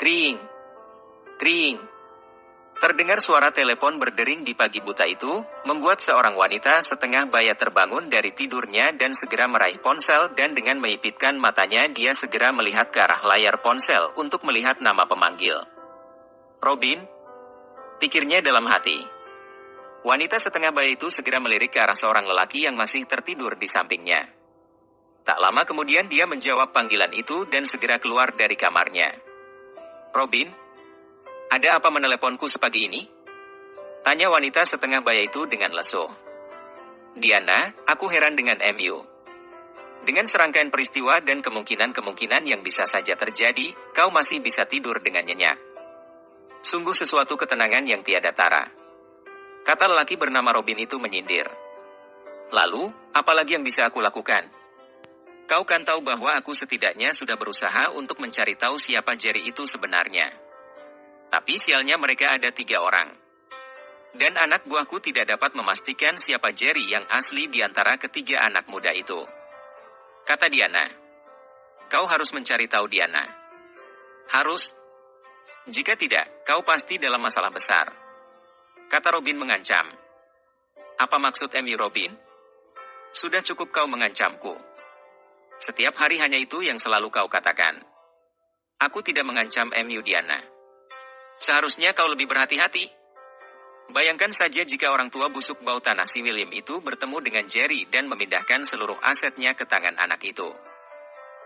Kring, kring. Terdengar suara telepon berdering di pagi buta itu, membuat seorang wanita setengah baya terbangun dari tidurnya dan segera meraih ponsel dan dengan menyipitkan matanya dia segera melihat ke arah layar ponsel untuk melihat nama pemanggil. Robin, pikirnya dalam hati. Wanita setengah baya itu segera melirik ke arah seorang lelaki yang masih tertidur di sampingnya. Tak lama kemudian dia menjawab panggilan itu dan segera keluar dari kamarnya. Robin, ada apa meneleponku sepagi ini? Tanya wanita setengah baya itu dengan lesu. Diana, aku heran dengan MU. Dengan serangkaian peristiwa dan kemungkinan-kemungkinan yang bisa saja terjadi, kau masih bisa tidur dengan nyenyak. Sungguh sesuatu ketenangan yang tiada tara. Kata lelaki bernama Robin itu menyindir. Lalu, apalagi yang bisa aku lakukan? Kau kan tahu bahwa aku setidaknya sudah berusaha untuk mencari tahu siapa Jerry itu sebenarnya. Tapi sialnya mereka ada 3 orang. Dan anak buahku tidak dapat memastikan siapa Jerry yang asli di antara ketiga anak muda itu. Kata Diana. Kau harus mencari tahu Diana. Harus. Jika tidak, kau pasti dalam masalah besar. Kata Robin mengancam. Apa maksud MU Robin? Sudah cukup kau mengancamku. Setiap hari hanya itu yang selalu kau katakan. Aku tidak mengancam MU Diana. Seharusnya kau lebih berhati-hati. Bayangkan saja jika orang tua busuk bau tanah si William itu bertemu dengan Jerry dan memindahkan seluruh asetnya ke tangan anak itu.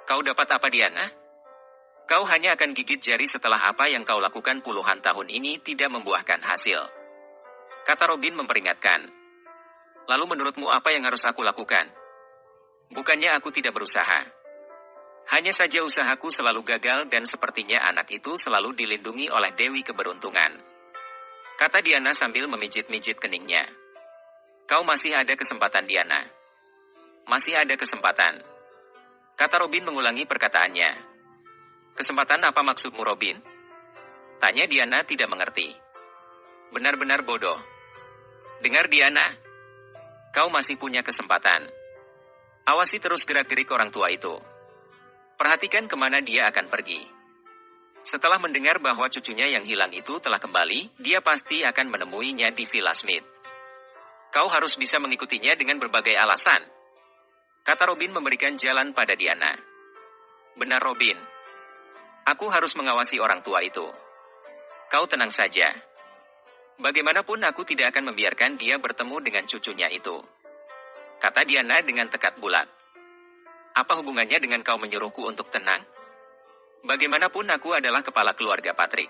Kau dapat apa Diana? Kau hanya akan gigit jari setelah apa yang kau lakukan puluhan tahun ini tidak membuahkan hasil. Kata Robin memperingatkan. Lalu menurutmu apa yang harus aku lakukan? Bukannya aku tidak berusaha. Hanya saja usahaku selalu gagal dan sepertinya anak itu selalu dilindungi oleh Dewi Keberuntungan. Kata Diana sambil memijit-mijit keningnya. Kau masih ada kesempatan Diana. Masih ada kesempatan. Kata Robin mengulangi perkataannya. Kesempatan apa maksudmu Robin? Tanya Diana tidak mengerti. Benar-benar bodoh. Dengar Diana. Kau masih punya kesempatan. Awasi terus gerak-gerik orang tua itu. Perhatikan kemana dia akan pergi. Setelah mendengar bahwa cucunya yang hilang itu telah kembali, dia pasti akan menemuinya di Villa Smith. Kau harus bisa mengikutinya dengan berbagai alasan. Kata Robin memberikan jalan pada Diana. Benar Robin. Aku harus mengawasi orang tua itu. Kau tenang saja. Bagaimanapun aku tidak akan membiarkan dia bertemu dengan cucunya itu. Kata Diana dengan tekad bulat. Apa hubungannya dengan kau menyuruhku untuk tenang? Bagaimanapun aku adalah kepala keluarga Patrick.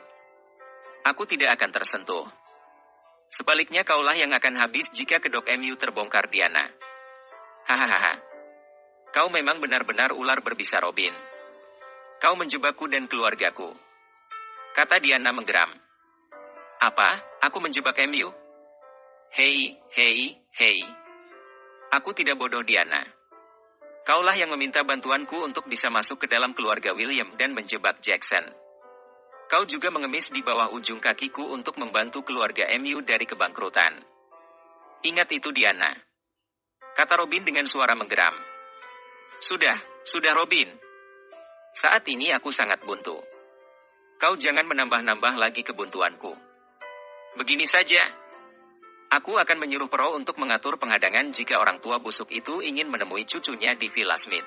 Aku tidak akan tersentuh. Sebaliknya kaulah yang akan habis jika kedok MU terbongkar Diana. Hahaha. Kau memang benar-benar ular berbisa Robin. Kau menjebakku dan keluargaku. Kata Diana menggeram. Apa? Aku menjebak MU? Hei, hei, hei. Aku tidak bodoh Diana. Kaulah yang meminta bantuanku untuk bisa masuk ke dalam keluarga William dan menjebak Jackson. Kau juga mengemis di bawah ujung kakiku untuk membantu keluarga MU dari kebangkrutan. Ingat itu Diana. Kata Robin dengan suara menggeram. Sudah Robin. Saat ini aku sangat buntu. Kau jangan menambah-nambah lagi kebuntuanku. Begini saja. Aku akan menyuruh Pro untuk mengatur penghadangan jika orang tua busuk itu ingin menemui cucunya di Villa Smith.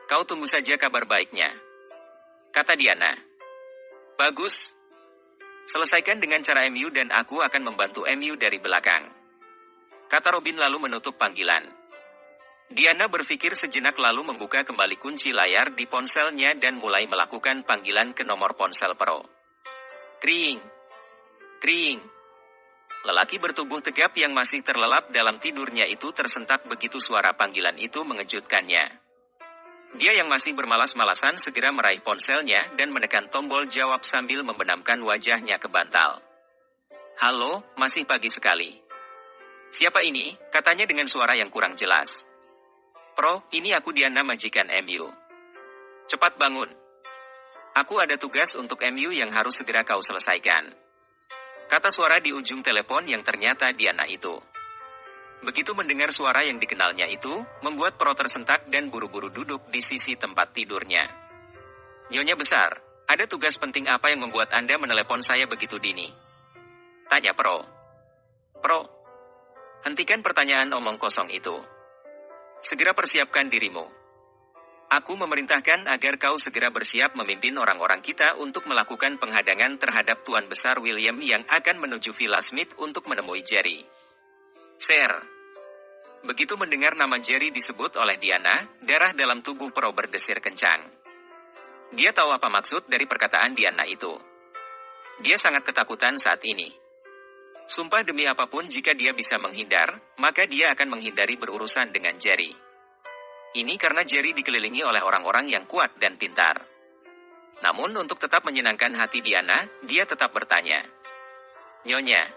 Kau tunggu saja kabar baiknya. Kata Diana. Bagus. Selesaikan dengan cara MU dan aku akan membantu MU dari belakang. Kata Robin lalu menutup panggilan. Diana berpikir sejenak lalu membuka kembali kunci layar di ponselnya dan mulai melakukan panggilan ke nomor ponsel Pro. Kring. Kring. Lelaki bertubuh tegap yang masih terlelap dalam tidurnya itu tersentak begitu suara panggilan itu mengejutkannya. Dia yang masih bermalas-malasan segera meraih ponselnya dan menekan tombol jawab sambil membenamkan wajahnya ke bantal. Halo, masih pagi sekali. Siapa ini? Katanya dengan suara yang kurang jelas. Pro, ini aku Diana majikan MU. Cepat bangun. Aku ada tugas untuk MU yang harus segera kau selesaikan. Kata suara di ujung telepon yang ternyata Diana itu. Begitu mendengar suara yang dikenalnya itu, membuat Pro tersentak dan buru-buru duduk di sisi tempat tidurnya. Nyonya besar, Ada tugas penting apa yang membuat Anda menelepon saya begitu dini? Tanya Pro. Pro, hentikan pertanyaan omong kosong itu. Segera persiapkan dirimu. Aku memerintahkan agar kau segera bersiap memimpin orang-orang kita untuk melakukan penghadangan terhadap Tuan Besar William yang akan menuju Villa Smith untuk menemui Jerry. Sir. Begitu mendengar nama Jerry disebut oleh Diana, darah dalam tubuh Pro berdesir kencang. Dia tahu apa maksud dari perkataan Diana itu. Dia sangat ketakutan saat ini. Sumpah demi apapun jika dia bisa menghindar, maka dia akan menghindari berurusan dengan Jerry. Ini karena Jerry dikelilingi oleh orang-orang yang kuat dan pintar. Namun untuk tetap menyenangkan hati Diana, dia tetap bertanya. Nyonya,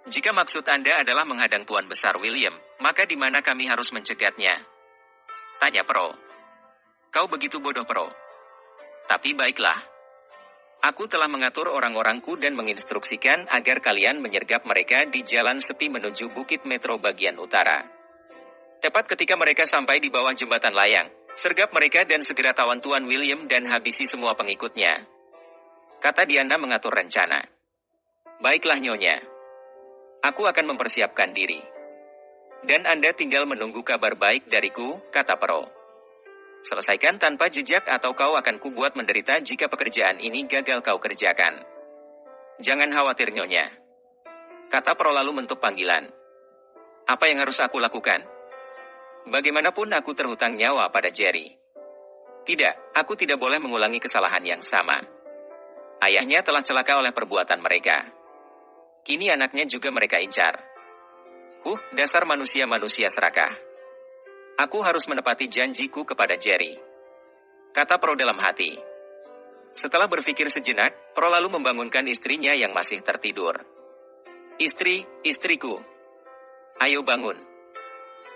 jika maksud Anda adalah menghadang Tuan Besar William, maka di mana kami harus mencegatnya? Tanya Pro. Kau begitu bodoh Pro. Tapi baiklah. Aku telah mengatur orang-orangku dan menginstruksikan agar kalian menyergap mereka di jalan sepi menuju Bukit Metro bagian utara. Tepat ketika mereka sampai di bawah jembatan layang, sergap mereka dan segera tawan Tuan William dan habisi semua pengikutnya. Kata Diana mengatur rencana. Baiklah Nyonya. Aku akan mempersiapkan diri. Dan Anda tinggal menunggu kabar baik dariku, kata Pro. Selesaikan tanpa jejak atau kau akan kubuat menderita jika pekerjaan ini gagal kau kerjakan. Jangan khawatir Nyonya. Kata Pro lalu mentuk panggilan. Apa yang harus aku lakukan? Bagaimanapun aku terhutang nyawa pada Jerry. Tidak, aku tidak boleh mengulangi kesalahan yang sama. Ayahnya telah celaka oleh perbuatan mereka. Kini anaknya juga mereka incar. Dasar manusia-manusia serakah. Aku harus menepati janjiku kepada Jerry. Kata Pro dalam hati. Setelah berpikir sejenak, Pro lalu membangunkan istrinya yang masih tertidur. Istriku. Ayo bangun.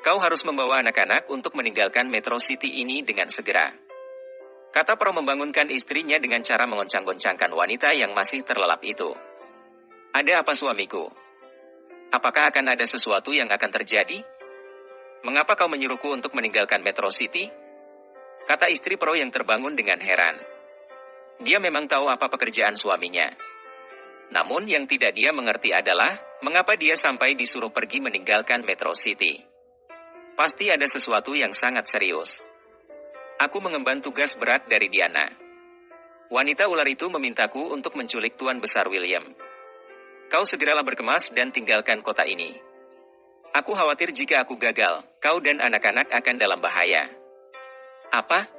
Kau harus membawa anak-anak untuk meninggalkan Metro City ini dengan segera. Kata Pro membangunkan istrinya dengan cara mengoncang-goncangkan wanita yang masih terlelap itu. Ada apa suamiku? Apakah akan ada sesuatu yang akan terjadi? Mengapa kau menyuruhku untuk meninggalkan Metro City? Kata istri Pro yang terbangun dengan heran. Dia memang tahu apa pekerjaan suaminya. Namun yang tidak dia mengerti adalah, mengapa dia sampai disuruh pergi meninggalkan Metro City. Pasti ada sesuatu yang sangat serius. Aku mengemban tugas berat dari Diana. Wanita ular itu memintaku untuk menculik Tuan Besar William. Kau segeralah berkemas dan tinggalkan kota ini. Aku khawatir jika aku gagal, kau dan anak-anak akan dalam bahaya. Apa?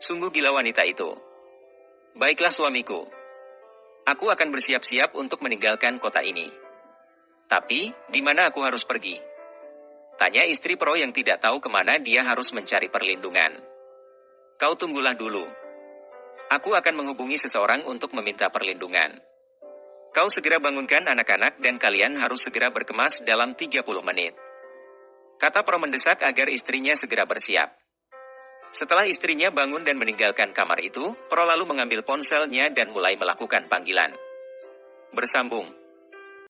Sungguh gila wanita itu. Baiklah suamiku. Aku akan bersiap-siap untuk meninggalkan kota ini. Tapi, di mana aku harus pergi? Tanya istri Pro yang tidak tahu kemana dia harus mencari perlindungan. Kau tunggulah dulu. Aku akan menghubungi seseorang untuk meminta perlindungan. Kau segera bangunkan anak-anak dan kalian harus segera berkemas dalam 30 menit. Kata Pro mendesak agar istrinya segera bersiap. Setelah istrinya bangun dan meninggalkan kamar itu, Pro lalu mengambil ponselnya dan mulai melakukan panggilan. Bersambung.